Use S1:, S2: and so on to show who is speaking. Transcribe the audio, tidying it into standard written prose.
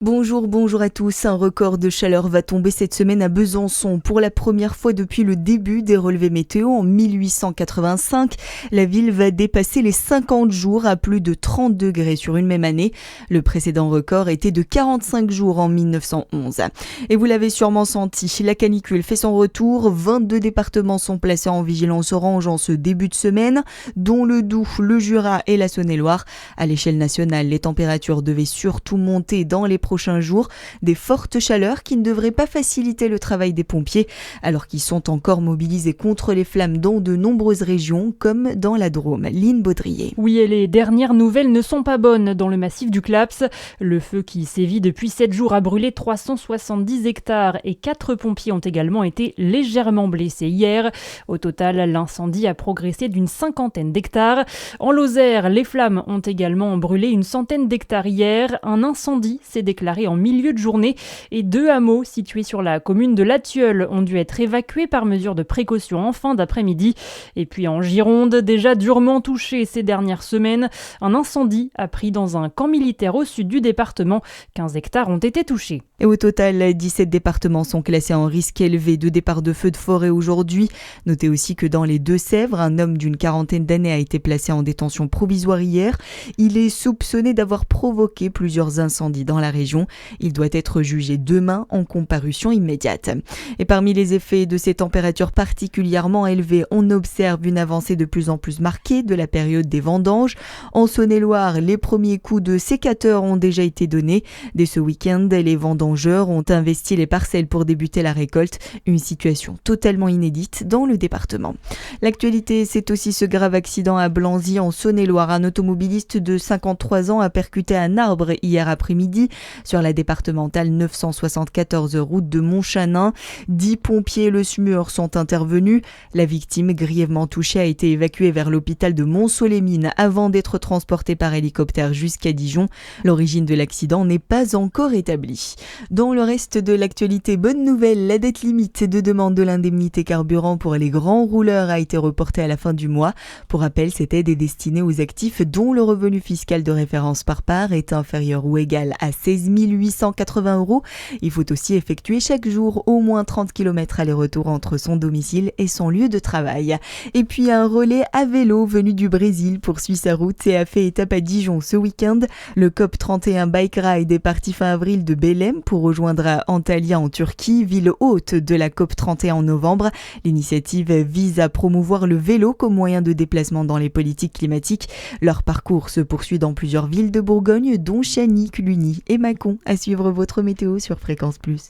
S1: Bonjour à tous. Un record de chaleur va tomber cette semaine à Besançon. Pour la première fois depuis le début des relevés météo en 1885, la ville va dépasser les 50 jours à plus de 30 degrés sur une même année. Le précédent record était de 45 jours en 1911. Et vous l'avez sûrement senti, la canicule fait son retour. 22 départements sont placés en vigilance orange en ce début de semaine, dont le Doubs, le Jura et la Saône-et-Loire. À l'échelle nationale, les températures devaient surtout monter dans les prochains jours, des fortes chaleurs qui ne devraient pas faciliter le travail des pompiers, alors qu'ils sont encore mobilisés contre les flammes dans de nombreuses régions, comme dans la Drôme. Line Baudrier.
S2: Oui, et les dernières nouvelles ne sont pas bonnes dans le massif du Claps. Le feu qui sévit depuis 7 jours a brûlé 370 hectares et 4 pompiers ont également été légèrement blessés hier. Au total, l'incendie a progressé d'une 50aine d'hectares. En Lozère, les flammes ont également brûlé une centaine d'hectares hier. Un incendie s'est déclaré en milieu de journée et 2 hameaux situés sur la commune de La Tilleule ont dû être évacués par mesure de précaution en fin d'après-midi. Et puis en Gironde, déjà durement touché ces dernières semaines, un incendie a pris dans un camp militaire au sud du département. 15 hectares ont été touchés.
S1: Et au total, 17 départements sont classés en risque élevé de départ de feux de forêt aujourd'hui. Notez aussi que dans les Deux-Sèvres, un homme d'une quarantaine d'années a été placé en détention provisoire hier. Il est soupçonné d'avoir provoqué plusieurs incendies dans la région. Il doit être jugé demain en comparution immédiate. Et parmi les effets de ces températures particulièrement élevées, on observe une avancée de plus en plus marquée de la période des vendanges. En Saône-et-Loire, les premiers coups de sécateur ont déjà été donnés. Dès ce week-end, les vendangeurs ont investi les parcelles pour débuter la récolte. Une situation totalement inédite dans le département. L'actualité, c'est aussi ce grave accident à Blanzy en Saône-et-Loire. Un automobiliste de 53 ans a percuté un arbre hier après-midi sur la départementale 974 route de Montchanin. 10 pompiers et le SMUR sont intervenus. La victime, grièvement touchée, a été évacuée vers l'hôpital de Mont-Solémine avant d'être transportée par hélicoptère jusqu'à Dijon. L'origine de l'accident n'est pas encore établie. Dans le reste de l'actualité, bonne nouvelle, la date limite de demande de l'indemnité carburant pour les grands rouleurs a été reportée à la fin du mois. Pour rappel, cette aide est destinée aux actifs dont le revenu fiscal de référence par part est inférieur ou égal à 16 880 €. Il faut aussi effectuer chaque jour au moins 30 km aller-retour entre son domicile et son lieu de travail. Et puis un relais à vélo venu du Brésil poursuit sa route et a fait étape à Dijon ce week-end. Le COP 31 Bike Ride est parti fin avril de Belém pour rejoindre Antalya en Turquie, ville hôte de la COP 31 en novembre. L'initiative vise à promouvoir le vélo comme moyen de déplacement dans les politiques climatiques. Leur parcours se poursuit dans plusieurs villes de Bourgogne, dont Chagny, Cluny et Mâcon. À suivre votre météo sur Fréquence Plus.